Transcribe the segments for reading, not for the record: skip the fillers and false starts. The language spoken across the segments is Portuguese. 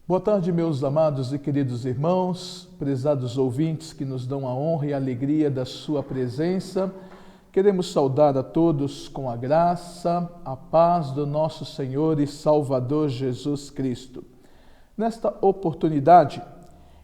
Boa tarde, meus amados e queridos irmãos, prezados ouvintes que nos dão a honra e a alegria da sua presença. Queremos saudar a todos com a graça, a paz do nosso Senhor e Salvador Jesus Cristo. Nesta oportunidade,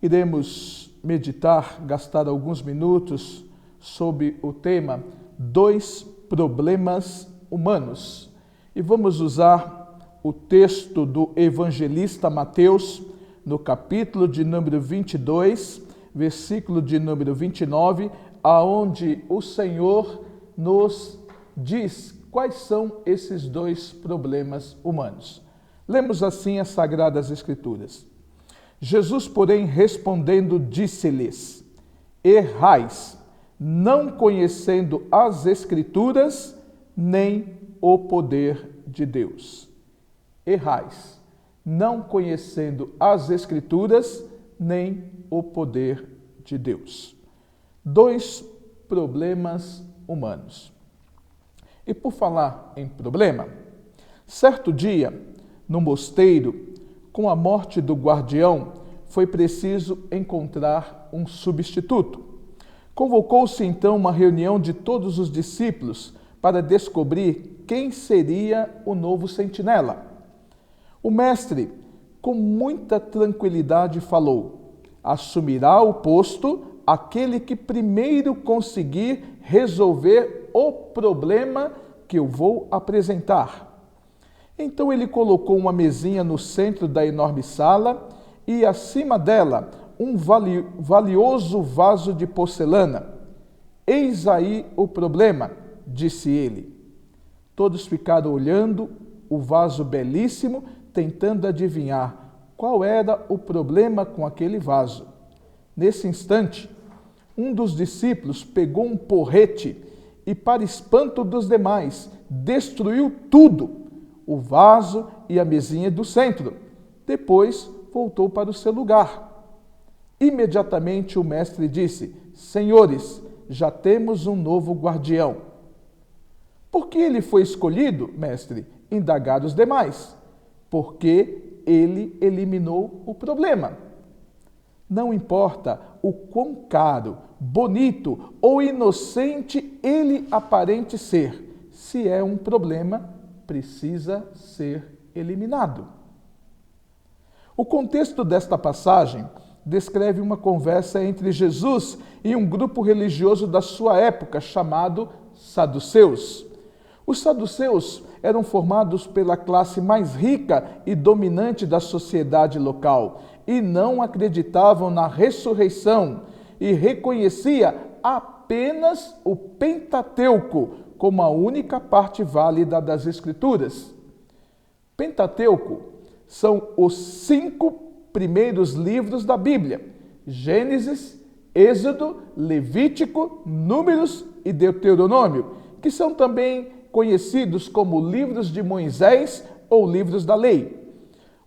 iremos meditar, gastar alguns minutos sobre o tema 2 problemas humanos. E vamos usar o texto do evangelista Mateus, no capítulo de número 22, versículo de número 29, aonde o Senhor nos diz quais são esses 2 problemas humanos. Lemos assim as Sagradas Escrituras. Jesus, porém, respondendo, disse-lhes: errais, não conhecendo as Escrituras, nem o poder de Deus. Errais, não conhecendo as Escrituras, nem o poder de Deus. 2 problemas humanos. E por falar em problema, certo dia, no mosteiro, com a morte do guardião, foi preciso encontrar um substituto. Convocou-se então uma reunião de todos os discípulos para descobrir quem seria o novo sentinela. O mestre, com muita tranquilidade, falou: assumirá o posto aquele que primeiro conseguir resolver o problema que eu vou apresentar. Então ele colocou uma mesinha no centro da enorme sala e acima dela um valioso vaso de porcelana. Eis aí o problema, disse ele. Todos ficaram olhando o vaso belíssimo, tentando adivinhar qual era o problema com aquele vaso. Nesse instante, um dos discípulos pegou um porrete e, para espanto dos demais, destruiu tudo, o vaso e a mesinha do centro. Depois voltou para o seu lugar. Imediatamente o mestre disse: senhores, já temos um novo guardião. Por que ele foi escolhido, mestre? Indagaram os demais. Porque ele eliminou o problema. Não importa o quão caro, bonito ou inocente ele aparente ser, se é um problema, precisa ser eliminado. O contexto desta passagem descreve uma conversa entre Jesus e um grupo religioso da sua época chamado saduceus. Os saduceus eram formados pela classe mais rica e dominante da sociedade local e não acreditavam na ressurreição e reconhecia apenas o Pentateuco como a única parte válida das Escrituras. Pentateuco são os 5 primeiros livros da Bíblia: Gênesis, Êxodo, Levítico, Números e Deuteronômio, que são também conhecidos como livros de Moisés ou livros da lei.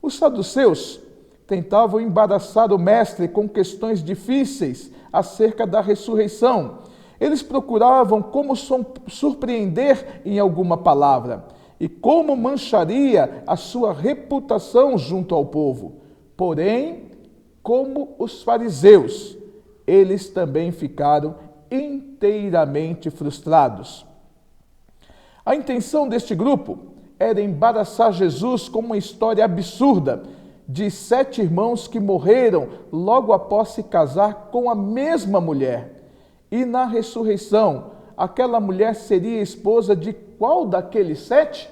Os saduceus tentavam embaraçar o mestre com questões difíceis acerca da ressurreição. Eles procuravam como surpreender em alguma palavra e como mancharia a sua reputação junto ao povo. Porém, como os fariseus, eles também ficaram inteiramente frustrados. A intenção deste grupo era embaraçar Jesus com uma história absurda de 7 irmãos que morreram logo após se casar com a mesma mulher. E na ressurreição, aquela mulher seria esposa de qual daqueles 7?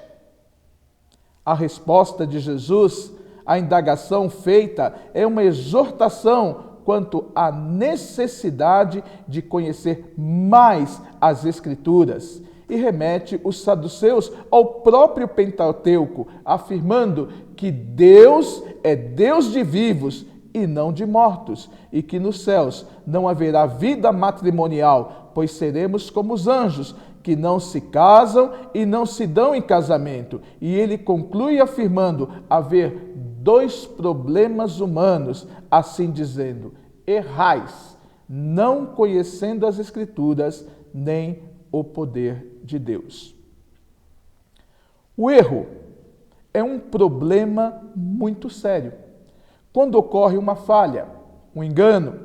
A resposta de Jesus à indagação feita é uma exortação quanto à necessidade de conhecer mais as Escrituras. E remete os saduceus ao próprio Pentateuco, afirmando que Deus é Deus de vivos e não de mortos, e que nos céus não haverá vida matrimonial, pois seremos como os anjos, que não se casam e não se dão em casamento. E ele conclui afirmando haver 2 problemas humanos, assim dizendo: errais, não conhecendo as Escrituras, nem o poder de Deus. O erro é um problema muito sério. quando ocorre uma falha, um engano,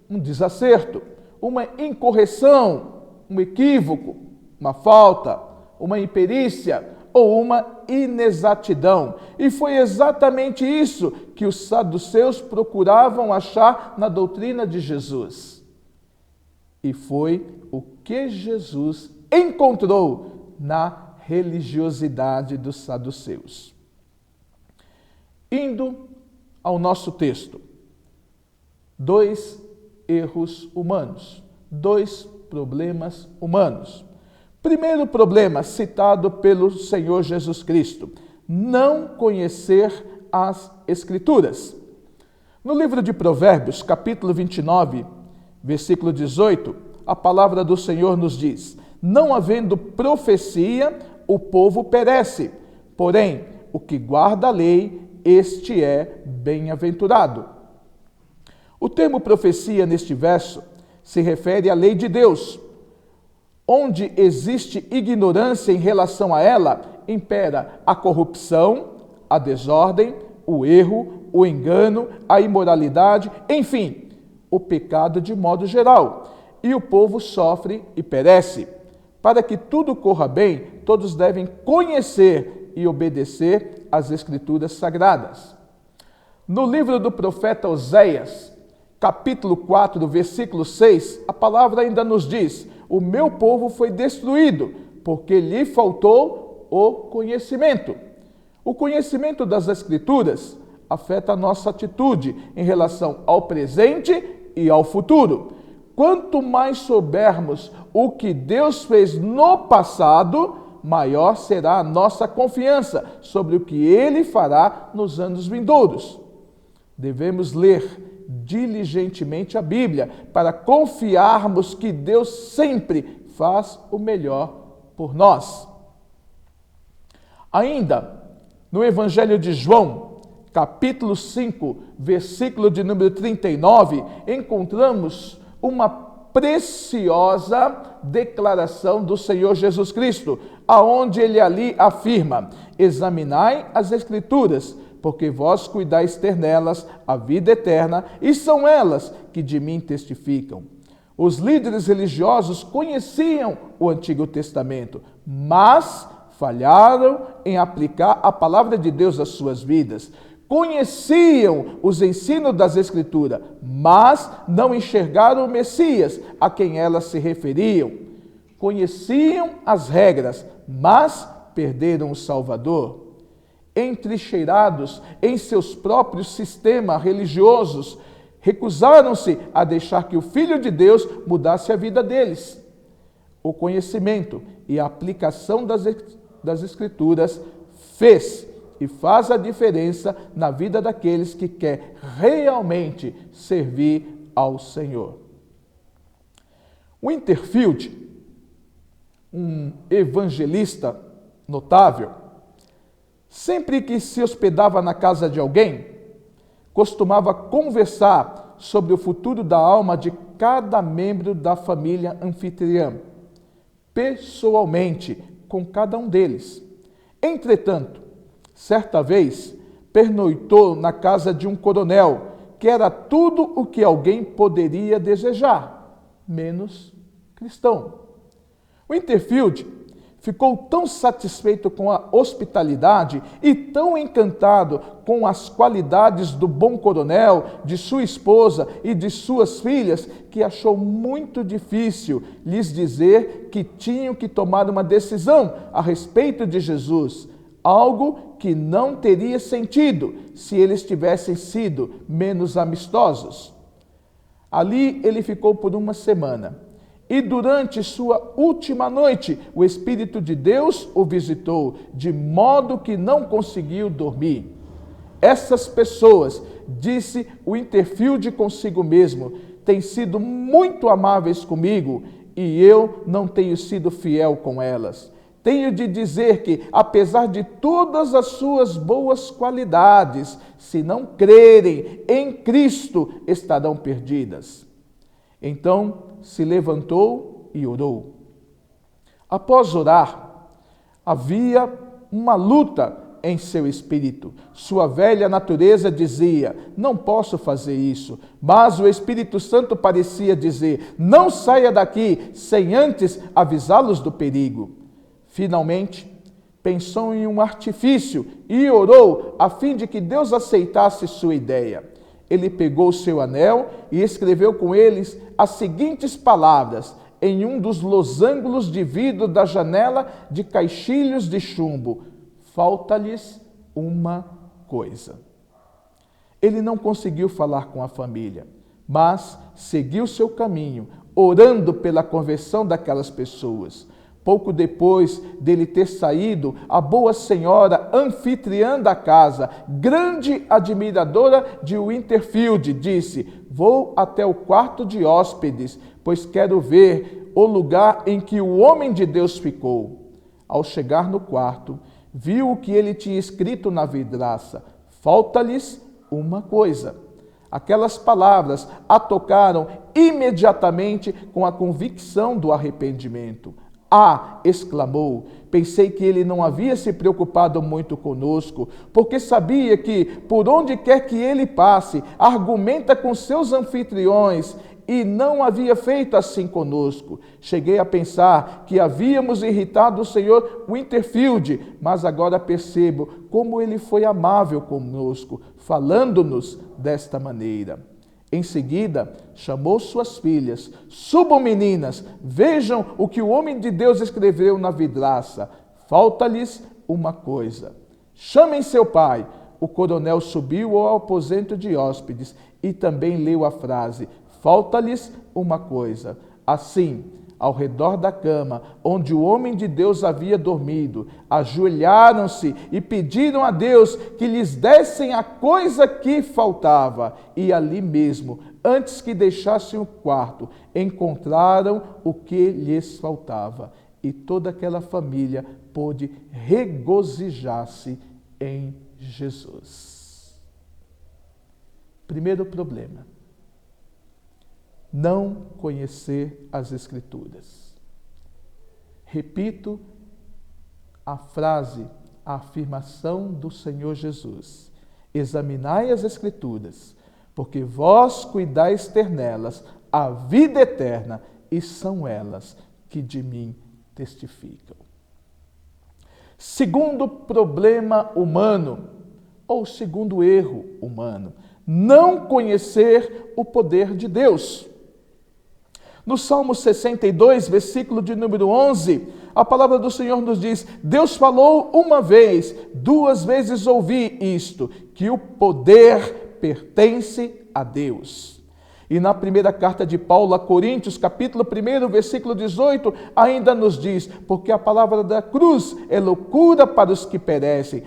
um desacerto, uma incorreção, um equívoco, uma falta, uma imperícia ou uma inexatidão. E foi exatamente isso que os saduceus procuravam achar na doutrina de Jesus. E foi o que Jesus encontrou na religiosidade dos saduceus. Indo ao nosso texto, 2 erros humanos, 2 problemas humanos. Primeiro problema citado pelo Senhor Jesus Cristo: não conhecer as Escrituras. No livro de Provérbios, capítulo 29, versículo 18, a palavra do Senhor nos diz: não havendo profecia, o povo perece, porém, o que guarda a lei, este é bem-aventurado. O termo profecia neste verso se refere à lei de Deus. Onde existe ignorância em relação a ela, impera a corrupção, a desordem, o erro, o engano, a imoralidade, enfim, o pecado de modo geral. E o povo sofre e perece. Para que tudo corra bem, todos devem conhecer e obedecer às Escrituras Sagradas. No livro do profeta Oséias, capítulo 4, versículo 6, a palavra ainda nos diz: o meu povo foi destruído, porque lhe faltou o conhecimento. O conhecimento das Escrituras afeta a nossa atitude em relação ao presente e ao futuro. Quanto mais soubermos o que Deus fez no passado, maior será a nossa confiança sobre o que Ele fará nos anos vindouros. Devemos ler diligentemente a Bíblia para confiarmos que Deus sempre faz o melhor por nós. Ainda, no Evangelho de João, capítulo 5, versículo de número 39, encontramos uma preciosa declaração do Senhor Jesus Cristo, aonde ele ali afirma: examinai as Escrituras, porque vós cuidais ter nelas a vida eterna, e são elas que de mim testificam. Os líderes religiosos conheciam o Antigo Testamento, mas falharam em aplicar a palavra de Deus às suas vidas. Conheciam os ensinos das Escrituras, mas não enxergaram o Messias a quem elas se referiam. Conheciam as regras, mas perderam o Salvador. Entrincheirados em seus próprios sistemas religiosos, recusaram-se a deixar que o Filho de Deus mudasse a vida deles. O conhecimento e a aplicação das Escrituras fez e faz a diferença na vida daqueles que querem realmente servir ao Senhor. Winterfield, um evangelista notável, sempre que se hospedava na casa de alguém, costumava conversar sobre o futuro da alma de cada membro da família anfitriã, pessoalmente, com cada um deles. Entretanto, certa vez, pernoitou na casa de um coronel, que era tudo o que alguém poderia desejar, menos cristão. Winterfield ficou tão satisfeito com a hospitalidade e tão encantado com as qualidades do bom coronel, de sua esposa e de suas filhas, que achou muito difícil lhes dizer que tinham que tomar uma decisão a respeito de Jesus, algo que não teria sentido se eles tivessem sido menos amistosos. Ali ele ficou por uma semana. E durante sua última noite, o Espírito de Deus o visitou, de modo que não conseguiu dormir. Essas pessoas, disse Winterfield consigo mesmo, têm sido muito amáveis comigo e eu não tenho sido fiel com elas. Tenho de dizer que, apesar de todas as suas boas qualidades, se não crerem em Cristo, estarão perdidas. Então se levantou e orou. Após orar, havia uma luta em seu espírito. Sua velha natureza dizia: não posso fazer isso. Mas o Espírito Santo parecia dizer: não saia daqui sem antes avisá-los do perigo. Finalmente, pensou em um artifício e orou a fim de que Deus aceitasse sua ideia. Ele pegou seu anel e escreveu com eles as seguintes palavras em um dos losângulos de vidro da janela de caixilhos de chumbo: falta-lhes uma coisa. Ele não conseguiu falar com a família, mas seguiu seu caminho, orando pela conversão daquelas pessoas. Pouco depois dele ter saído, a boa senhora anfitriã da casa, grande admiradora de Winterfield, disse: vou até o quarto de hóspedes, pois quero ver o lugar em que o homem de Deus ficou. Ao chegar no quarto, viu o que ele tinha escrito na vidraça: falta-lhes uma coisa. Aquelas palavras a tocaram imediatamente com a convicção do arrependimento. Ah, exclamou, pensei que ele não havia se preocupado muito conosco, porque sabia que, por onde quer que ele passe, argumenta com seus anfitriões, e não havia feito assim conosco. Cheguei a pensar que havíamos irritado o Sr. Winterfield, mas agora percebo como ele foi amável conosco, falando-nos desta maneira. Em seguida, chamou suas filhas: subam, meninas, vejam o que o homem de Deus escreveu na vidraça. Falta-lhes uma coisa. Chamem seu pai. O coronel subiu ao aposento de hóspedes e também leu a frase: falta-lhes uma coisa. Assim, ao redor da cama, onde o homem de Deus havia dormido, ajoelharam-se e pediram a Deus que lhes dessem a coisa que faltava. E ali mesmo, antes que deixassem o quarto, encontraram o que lhes faltava. E toda aquela família pôde regozijar-se em Jesus. Primeiro problema: não conhecer as Escrituras. Repito a frase, a afirmação do Senhor Jesus: examinai as Escrituras, porque vós cuidais ter nelas a vida eterna, e são elas que de mim testificam. Segundo problema humano, ou segundo erro humano: não conhecer o poder de Deus. No Salmo 62, versículo de número 11, a palavra do Senhor nos diz: Deus falou uma vez, duas vezes ouvi isto, que o poder pertence a Deus. E na primeira carta de Paulo a Coríntios, capítulo 1, versículo 18, ainda nos diz: porque a palavra da cruz é loucura para os que perecem,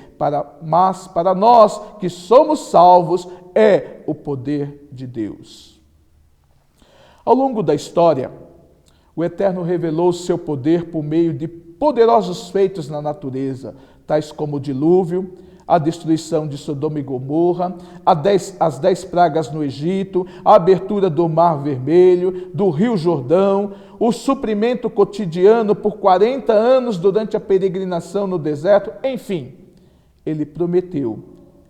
mas para nós que somos salvos é o poder de Deus. Ao longo da história, o Eterno revelou seu poder por meio de poderosos feitos na natureza, tais como o dilúvio, a destruição de Sodoma e Gomorra, as 10 pragas no Egito, a abertura do Mar Vermelho, do Rio Jordão, o suprimento cotidiano por 40 anos durante a peregrinação no deserto, enfim, ele prometeu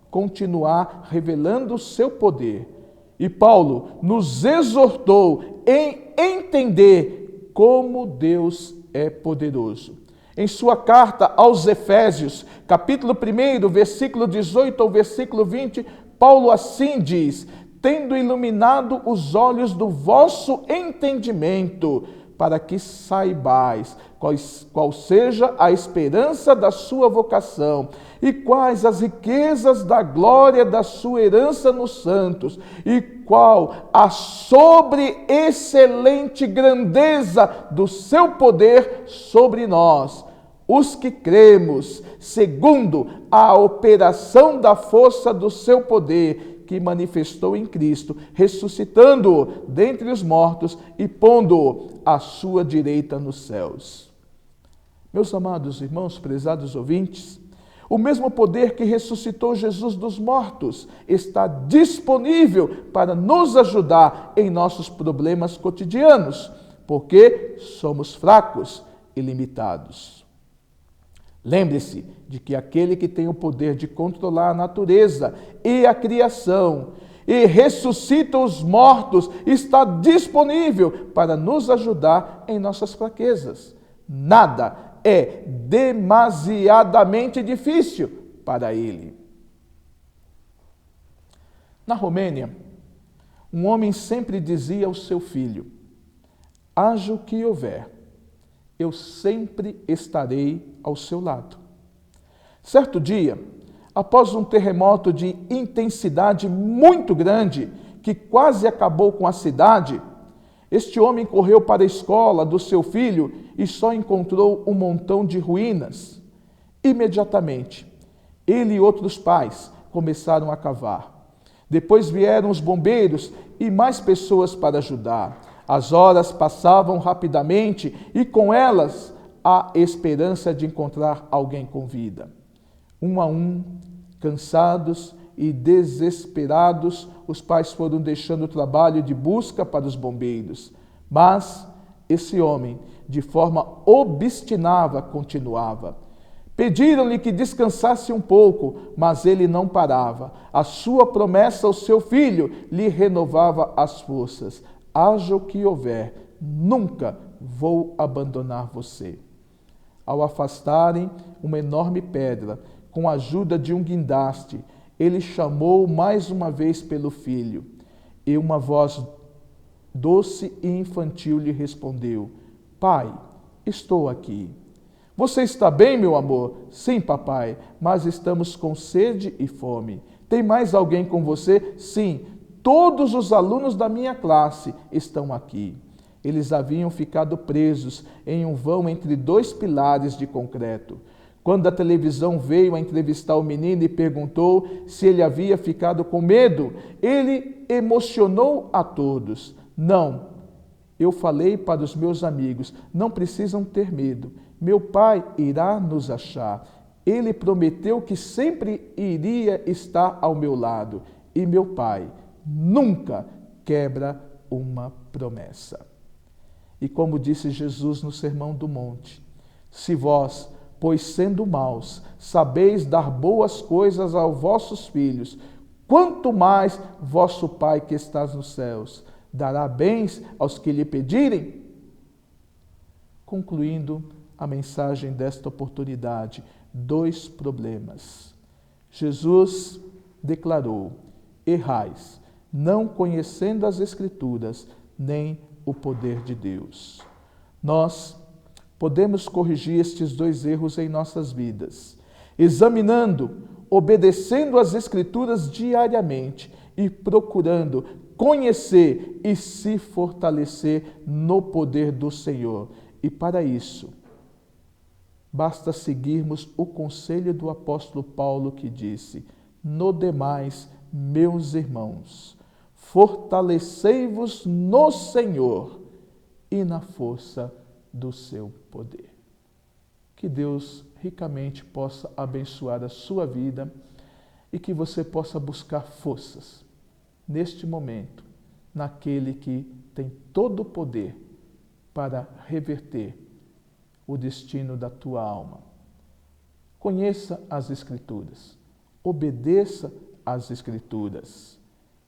continuar revelando o seu poder. E Paulo nos exortou em entender como Deus é poderoso. Em sua carta aos Efésios, capítulo 1, versículo 18 ao versículo 20, Paulo assim diz: tendo iluminado os olhos do vosso entendimento, para que saibais qual seja a esperança da sua vocação, e quais as riquezas da glória da sua herança nos santos, e qual a sobreexcelente grandeza do seu poder sobre nós, os que cremos, segundo a operação da força do seu poder, que manifestou em Cristo, ressuscitando-o dentre os mortos e pondo-o à sua direita nos céus. Meus amados irmãos, prezados ouvintes, o mesmo poder que ressuscitou Jesus dos mortos está disponível para nos ajudar em nossos problemas cotidianos, porque somos fracos e limitados. Lembre-se de que aquele que tem o poder de controlar a natureza e a criação e ressuscita os mortos está disponível para nos ajudar em nossas fraquezas. Nada é demasiadamente difícil para ele. Na Romênia, um homem sempre dizia ao seu filho: haja o que houver, eu sempre estarei ao seu lado. Certo dia, após um terremoto de intensidade muito grande, que quase acabou com a cidade, este homem correu para a escola do seu filho e só encontrou um montão de ruínas. Imediatamente, ele e outros pais começaram a cavar. Depois vieram os bombeiros e mais pessoas para ajudar. As horas passavam rapidamente e com elas a esperança de encontrar alguém com vida. Um a um, cansados e desesperados, os pais foram deixando o trabalho de busca para os bombeiros. Mas esse homem, de forma obstinada, continuava. Pediram-lhe que descansasse um pouco, mas ele não parava. A sua promessa ao seu filho lhe renovava as forças. Haja o que houver, nunca vou abandonar você. Ao afastarem uma enorme pedra, com a ajuda de um guindaste, ele chamou mais uma vez pelo filho. E uma voz doce e infantil lhe respondeu: Pai, estou aqui. Você está bem, meu amor? Sim, papai, mas estamos com sede e fome. Tem mais alguém com você? Sim, todos os alunos da minha classe estão aqui. Eles haviam ficado presos em um vão entre dois pilares de concreto. Quando a televisão veio a entrevistar o menino e perguntou se ele havia ficado com medo, ele emocionou a todos. Não, eu falei para os meus amigos, não precisam ter medo. Meu pai irá nos achar. Ele prometeu que sempre iria estar ao meu lado. E meu pai nunca quebra uma promessa. E como disse Jesus no Sermão do Monte, se vós, pois sendo maus, sabeis dar boas coisas aos vossos filhos, quanto mais vosso Pai que estás nos céus dará bens aos que lhe pedirem? Concluindo a mensagem desta oportunidade, 2 problemas. Jesus declarou: errais, não conhecendo as Escrituras, nem o poder de Deus. Nós podemos corrigir estes 2 erros em nossas vidas, examinando, obedecendo as Escrituras diariamente e procurando conhecer e se fortalecer no poder do Senhor. E para isso, basta seguirmos o conselho do apóstolo Paulo que disse: no demais, meus irmãos, fortalecei-vos no Senhor e na força do seu poder. Que Deus ricamente possa abençoar a sua vida e que você possa buscar forças neste momento, naquele que tem todo o poder para reverter o destino da tua alma. Conheça as Escrituras, obedeça às Escrituras,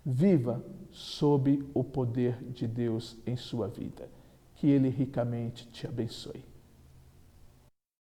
viva sob o poder de Deus em sua vida. Que Ele ricamente te abençoe.